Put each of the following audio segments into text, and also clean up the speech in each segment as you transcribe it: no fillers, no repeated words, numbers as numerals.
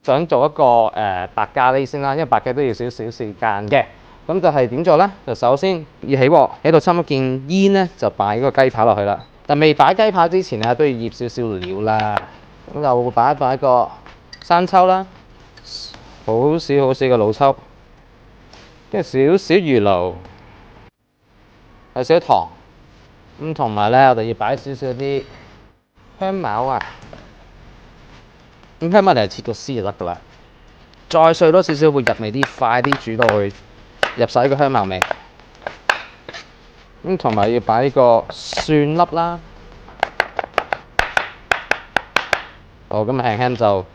想做一個白咖喱先啦，因為白咖喱都要少少時間嘅。咁就係點做呢？就首先要起鑊，起到差唔多見煙呢，就擺個雞扒落去啦。但未擺雞扒之前呢，都要醃少少料啦。咁就會擺一個生抽啦，好少嘅老抽，跟住少少魚露，有少少糖。咁同埋呢，我哋要擺少少啲香茅啊。咁香茅你係切個絲就得噶啦。再碎多少少會入味啲，快啲煮到去入晒個香茅味。咁同埋要擺個蒜粒啦。好，咁輕輕就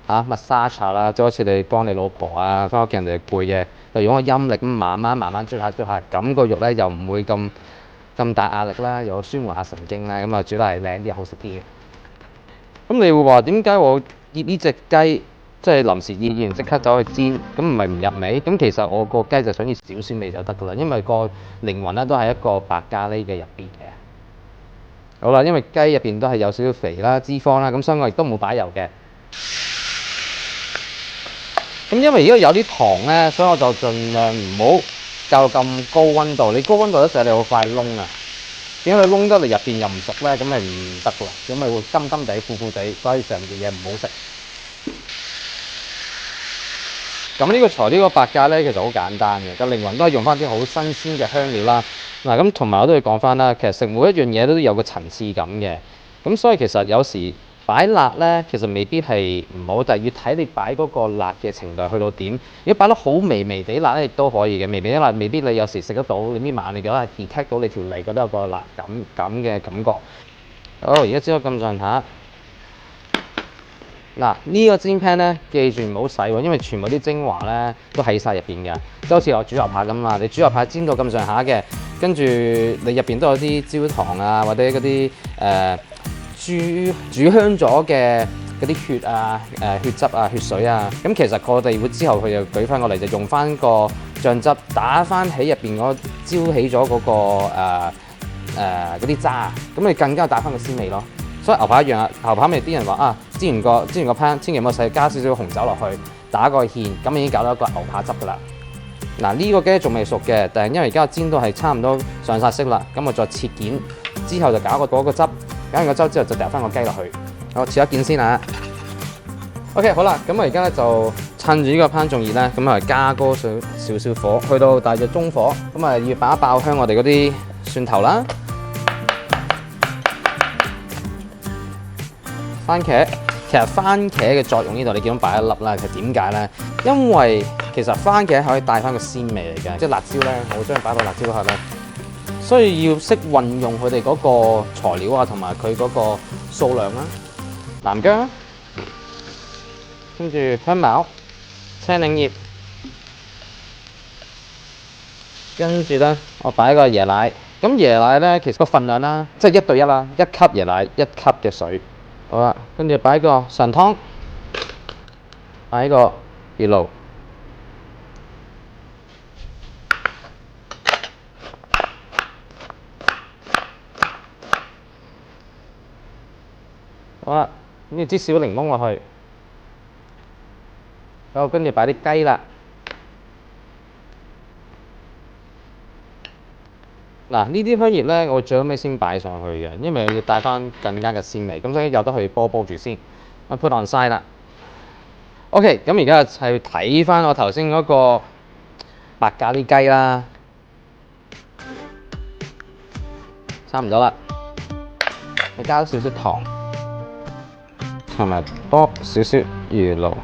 massage啦，即係好似你幫你老婆啊，翻屋企人哋攰嘅，就用個陰力咁慢慢捽下，咁個肉咧又唔會咁大壓力啦，又舒緩下神經啦，咁啊煮得係靚啲，好食啲嘅。咁你會話點解我醃呢隻雞即係臨時醃完即刻走去煎，咁唔係唔入味？咁其實我個雞就想要少酸味就得噶啦，因為個靈魂咧都係一個白咖喱嘅入邊嘅。好啦，因為雞入邊都係有少少肥啦、脂肪啦，咁所以我亦都冇擺油嘅。咁因為而家有啲糖咧，所以我就盡量唔好較咁高溫度。你高溫度一時你好快燶啊。點解你燶得嚟入邊又唔熟咧？咁咪唔得喎，咁咪會甘甘地、苦苦地，所以成件嘢唔好食。咁呢個材料個白咖咧，其實好簡單嘅，個靈魂都係用翻啲好新鮮嘅香料啦。嗱，咁同埋我都要講翻啦，其實食每一樣嘢都有個層次感嘅。咁所以其實有時擺辣咧，其實未必係唔好，但係要睇你擺嗰個辣嘅程度去到點。如果擺得好微地辣咧，亦都可以嘅。微啲辣未必你有時食得到，你搣慢你覺得係 detect 到你條脷覺得有個辣咁嘅感覺。好，而家煎到咁上下。嗱，呢個煎 pan 咧，記住唔好洗喎，因為全部啲精華咧都喺晒入邊嘅，即係好似我煮牛扒咁啊。你煮牛扒煎到咁上下嘅，跟住你入邊都有啲焦糖啊，或者嗰啲煮香咗嘅嗰啲血啊、血汁啊、血水啊。咁其實我哋會之後佢就舉翻過嚟，就用翻個醬汁打翻起入邊嗰焦起咗嗰個嗰啲渣，咁你更加打翻個鮮味咯。所以牛扒一樣啊，牛扒咪啲人話啊，煎完個 pan，千祈唔好洗，加少少紅酒落去，打個芡，咁已經搞到一個牛扒汁噶啦。嗱，呢個雞仲未熟嘅，但係因為而家煎到係差唔多上晒色啦，咁我再切件，之後就搞個汁，搞完個汁之後就掉翻個雞落去。我切一件先啊。OK， 好啦，咁我而家咧就趁住呢個 pan 仲熱咧，咁啊加高少少火，去到大約中火，咁啊要爆香我哋嗰啲蒜頭啦。番茄，其實番茄嘅作用呢度你見到擺一粒啦，其實點解咧？因為其實番茄可以帶翻個鮮味嚟嘅，即係辣椒咧，我將佢擺到辣椒嗰下咧，所以要識運用佢哋嗰個材料啊，同埋佢嗰個數量啦。南薑，跟住香茅、青檸葉，跟住咧我擺個椰奶。咁椰奶咧其實個份量啦，即係1對1啦，1級椰奶1級嘅水。好啦，跟住擺個神湯，擺個魚露，好啦，跟住支小檸檬落去，好，跟住擺啲雞啦。嗱，呢啲香葉咧，我最後尾先擺上去嘅，因為要帶翻更加嘅鮮味，咁所以由得佢煲住先。我 put on side 啦。OK， 咁而家係睇翻我頭先嗰個白咖喱雞啦，差唔多啦。你加少少糖，同埋多少少魚露。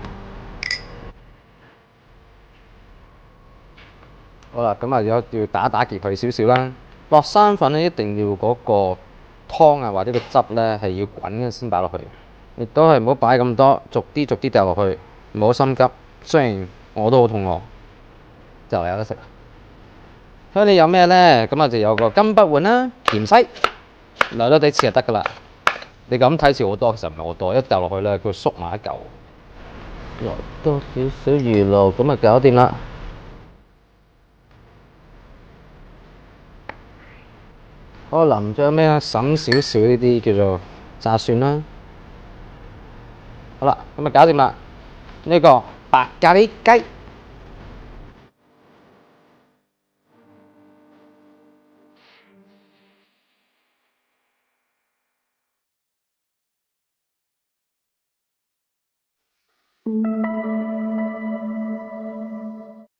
好啦，咁啊要打結佢少少啦。落生粉咧，一定要嗰個湯啊或者個汁咧係要滾嘅先擺落去，亦都係唔好擺咁多，逐啲掉落去，唔好心急。雖然我都好肚餓，就有得食。咁你有咩咧？咁啊就有個金不換啦，芫茜，留多啲切就得噶啦。你咁睇似好多，其實唔係好多，一掉落去咧佢縮埋一嚿。落多少少魚露，咁啊搞掂啦。我淋咗咩啊？揼少少呢啲叫做炸蒜啦。好啦，咁啊搞掂啦。呢個白咖喱雞。